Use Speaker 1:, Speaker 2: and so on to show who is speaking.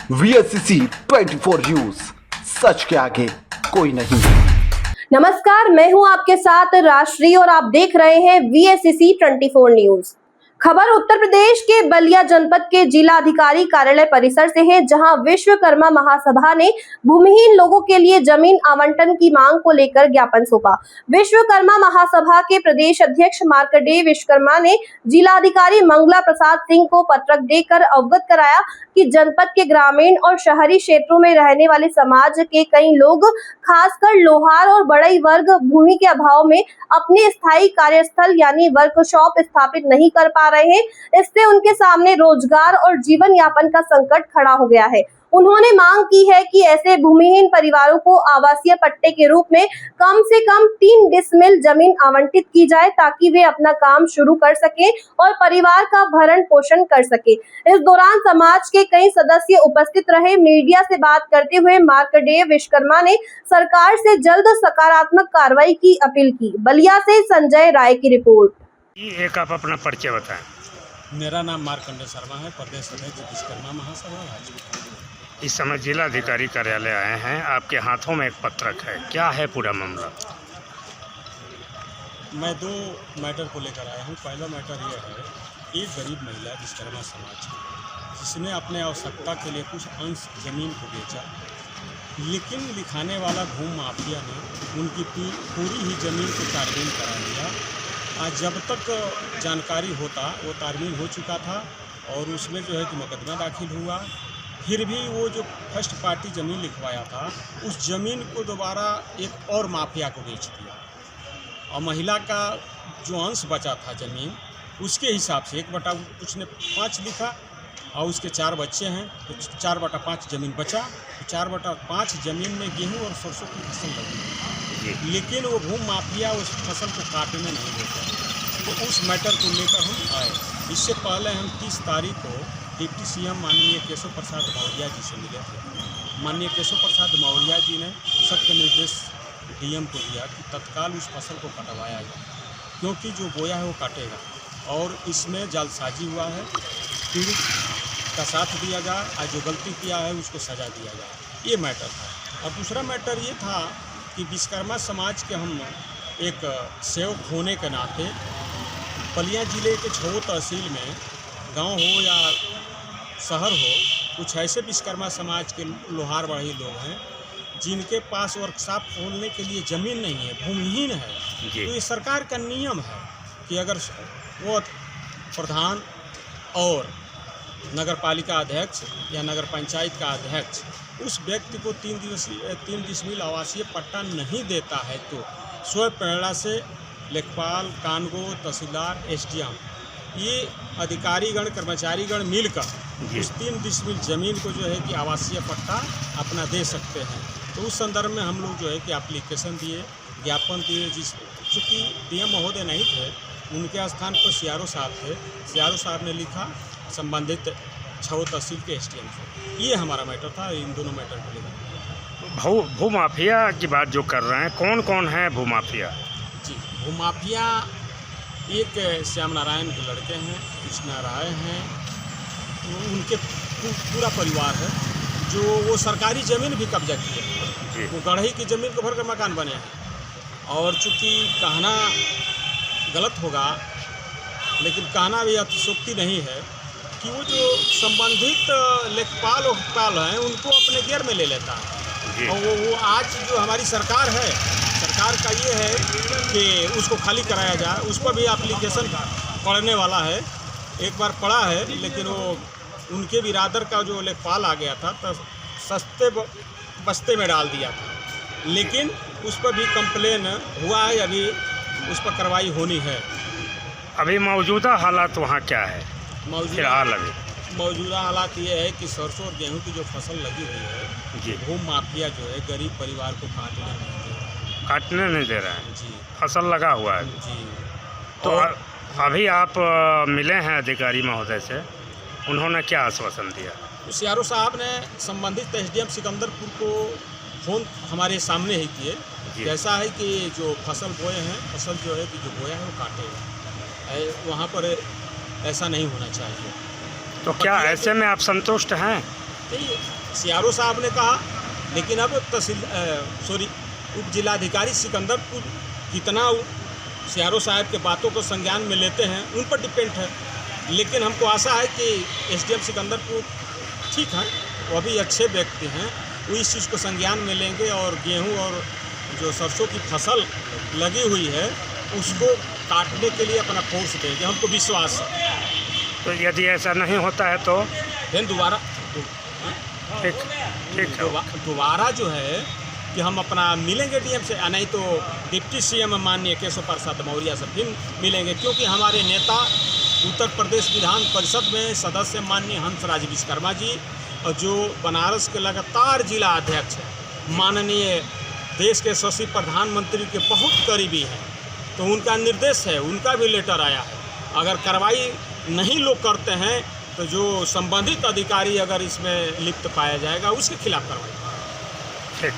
Speaker 1: VSCC 24 news, सच के आगे कोई नहीं।
Speaker 2: नमस्कार, मैं हूं आपके साथ राष्ट्रीय और आप देख रहे हैं VSCC 24 न्यूज। खबर उत्तर प्रदेश के बलिया जनपद के जिला अधिकारी कार्यालय परिसर से है, जहां विश्वकर्मा महासभा ने भूमिहीन लोगों के लिए जमीन आवंटन की मांग को लेकर ज्ञापन सौंपा। विश्वकर्मा महासभा के प्रदेश अध्यक्ष मार्कंडेय विश्वकर्मा ने जिला अधिकारी मंगला प्रसाद सिंह को पत्रक देकर अवगत कराया कि जनपद के ग्रामीण और शहरी क्षेत्रों में रहने वाले समाज के कई लोग, खासकर लोहार और बढ़ई वर्ग, भूमि के अभाव में अपने स्थायी कार्यस्थल यानी वर्कशॉप स्थापित नहीं कर पा रहे हैं। इससे उनके सामने रोजगार और जीवन यापन का संकट खड़ा हो गया है। उन्होंने मांग की है कि ऐसे भूमिहीन परिवारों को आवासीय पट्टे के रूप में कम से कम 3 डिसमिल जमीन आवंटित की जाए, ताकि वे अपना काम शुरू कर सके और परिवार का भरण पोषण कर सके। इस दौरान समाज के कई सदस्य उपस्थित रहे। मीडिया से बात करते हुए मार्कंडेय विश्वकर्मा ने सरकार से जल्द सकारात्मक कार्रवाई की अपील की। बलिया से संजय राय की रिपोर्ट।
Speaker 3: एक आप अपना परिचय बताएं।
Speaker 4: मेरा नाम मार्कंडेय शर्मा है, प्रदेश अध्यक्ष विश्वकर्मा महासभा भाजपा।
Speaker 3: इस समय जिला अधिकारी कार्यालय आए हैं, आपके हाथों में एक पत्रक है, क्या है पूरा मामला?
Speaker 4: मैं 2 मैटर को लेकर आया हूँ। पहला मैटर यह है, एक गरीब महिला विश्वकर्मा समाज की, जिसने अपने आवश्यकता के लिए कुछ अंश ज़मीन को बेचा, लेकिन लिखाने वाला भूमि माफिया ने उनकी पूरी ही ज़मीन को तारमीन करा दिया। आज जब तक जानकारी होता वो तारमीन हो चुका था और उसमें जो है कि मुकदमा दाखिल हुआ। फिर भी वो जो फर्स्ट पार्टी ज़मीन लिखवाया था, उस ज़मीन को दोबारा एक और माफिया को बेच दिया और महिला का जो अंश बचा था ज़मीन, उसके हिसाब से 1/5 ने 5 लिखा और उसके 4 बच्चे हैं, तो 4/5 ज़मीन बचा। तो 4/5 ज़मीन में गेहूं और सरसों की फसल लगी, लेकिन वो भूमि माफिया उस फसल को काटने नहीं देता। तो उस मैटर को लेकर हम आए। इससे पहले हम 30 तारीख को डिप्टी सीएम माननीय केशव प्रसाद मौर्य जी से मिले थे। माननीय केशव प्रसाद मौर्य जी ने सख्त निर्देश डीएम को दिया कि तत्काल उस फसल को कटवाया जाए, क्योंकि जो बोया है वो काटेगा और इसमें जालसाजी हुआ है। पीड़ित का साथ दिया जाए और जो गलती किया है उसको सजा दिया जाए, ये मैटर था। और दूसरा मैटर ये था कि विश्वकर्मा समाज के हम एक सेवक होने के नाते बलिया जिले के 6 तहसील में, गांव हो या शहर हो, कुछ ऐसे विश्वकर्मा समाज के लोहार बढ़ई लोग हैं जिनके पास वर्कशॉप खोलने के लिए ज़मीन नहीं है, भूमिहीन है। तो ये सरकार का नियम है कि अगर वो प्रधान और नगर पालिका अध्यक्ष या नगर पंचायत का अध्यक्ष उस व्यक्ति को 3 डिसमिल आवासीय पट्टा नहीं देता है, तो स्वयं प्रेरणा से लेखपाल, कानगो, तहसीलदार, एसडीएम, ये अधिकारीगण कर्मचारीगण मिलकर उस 3 डिसमिल ज़मीन को जो है कि आवासीय पट्टा अपना दे सकते हैं। तो उस संदर्भ में हम लोग जो है कि एप्लीकेशन दिए, ज्ञापन दिए। चूँकि डीएम महोदय नहीं थे, उनके स्थान पर सीआरओ साहब थे। सीआरओ साहब ने लिखा संबंधित 6 तहसील के एसडीएम से। ये हमारा मैटर था। इन दोनों मैटर को लेकर
Speaker 3: भूमाफिया की बात जो कर रहे हैं, कौन कौन है भूमाफिया?
Speaker 4: जी, भूमाफिया एक श्याम नारायण के लड़के हैं, कृष्णा राय हैं, उनके पूरा परिवार है जो वो सरकारी ज़मीन भी कब्जा किए। वो गढ़ई की ज़मीन को भरकर मकान बने हैं। और चूँकि कहना गलत होगा, लेकिन कहना भी अतिशोक्ति नहीं है कि वो जो संबंधित लेखपाल वखपाल हैं उनको अपने गियर में ले लेता है। और वो आज जो हमारी सरकार है, सरकार का ये है कि उसको खाली कराया जाए। उस पर भी एप्लीकेशन पढ़ने वाला है, एक बार पढ़ा है, लेकिन वो उनके बिरादर का जो लेखपाल आ गया था तो सस्ते बस्ते में डाल दिया था, लेकिन उस पर भी कंप्लेन हुआ है, अभी उस पर कार्रवाई होनी है।
Speaker 3: अभी मौजूदा हालात वहाँ क्या है?
Speaker 4: मौजूदा हालात ये है कि सरसों और गेहूं की जो फसल लगी हुई है, भूमि माफिया जो है गरीब परिवार को काटने नहीं दे रहा है। जी,
Speaker 3: फसल लगा हुआ है।
Speaker 4: जी।
Speaker 3: तो अभी आप मिले हैं अधिकारी महोदय से, उन्होंने क्या आश्वासन दिया?
Speaker 4: सीआरओ साहब ने संबंधित एसडीएम सिकंदरपुर को फ़ोन हमारे सामने ही किए। ऐसा है कि जो फसल बोए हैं, फसल जो है कि जो बोया है वो काटेगा, वहाँ पर ऐसा नहीं होना चाहिए।
Speaker 3: तो क्या ऐसे में आप संतुष्ट हैं?
Speaker 4: सीआरओ साहब ने कहा, लेकिन अब उप जिलाधिकारी सिकंदरपुर कितना सीआरओ साहब के बातों को संज्ञान में लेते हैं उन पर डिपेंड है। लेकिन हमको आशा है कि एसडीएम सिकंदरपुर ठीक है, वो भी अच्छे व्यक्ति हैं, वो इस चीज़ को संज्ञान में लेंगे और गेहूं और जो सरसों की फसल लगी हुई है उसको काटने के लिए अपना फोर्स देंगे, हमको विश्वास है।
Speaker 3: तो यदि ऐसा नहीं होता है तो
Speaker 4: फिर दोबारा
Speaker 3: ठीक है।
Speaker 4: दोबारा जो है कि हम अपना मिलेंगे डीएम से, नहीं तो डिप्टी सीएम माननीय केशव प्रसाद मौर्य से फिर मिलेंगे, क्योंकि हमारे नेता उत्तर प्रदेश विधान परिषद में सदस्य माननीय हंसराज विश्वकर्मा जी और जो बनारस के लगातार जिला अध्यक्ष हैं, माननीय देश के यशस्वी प्रधानमंत्री के बहुत करीबी हैं, तो उनका निर्देश है, उनका भी लेटर आया है। अगर कार्रवाई नहीं लोग करते हैं तो जो संबंधित अधिकारी अगर इसमें लिप्त पाया जाएगा उसके खिलाफ कार्रवाई।
Speaker 3: ठीक।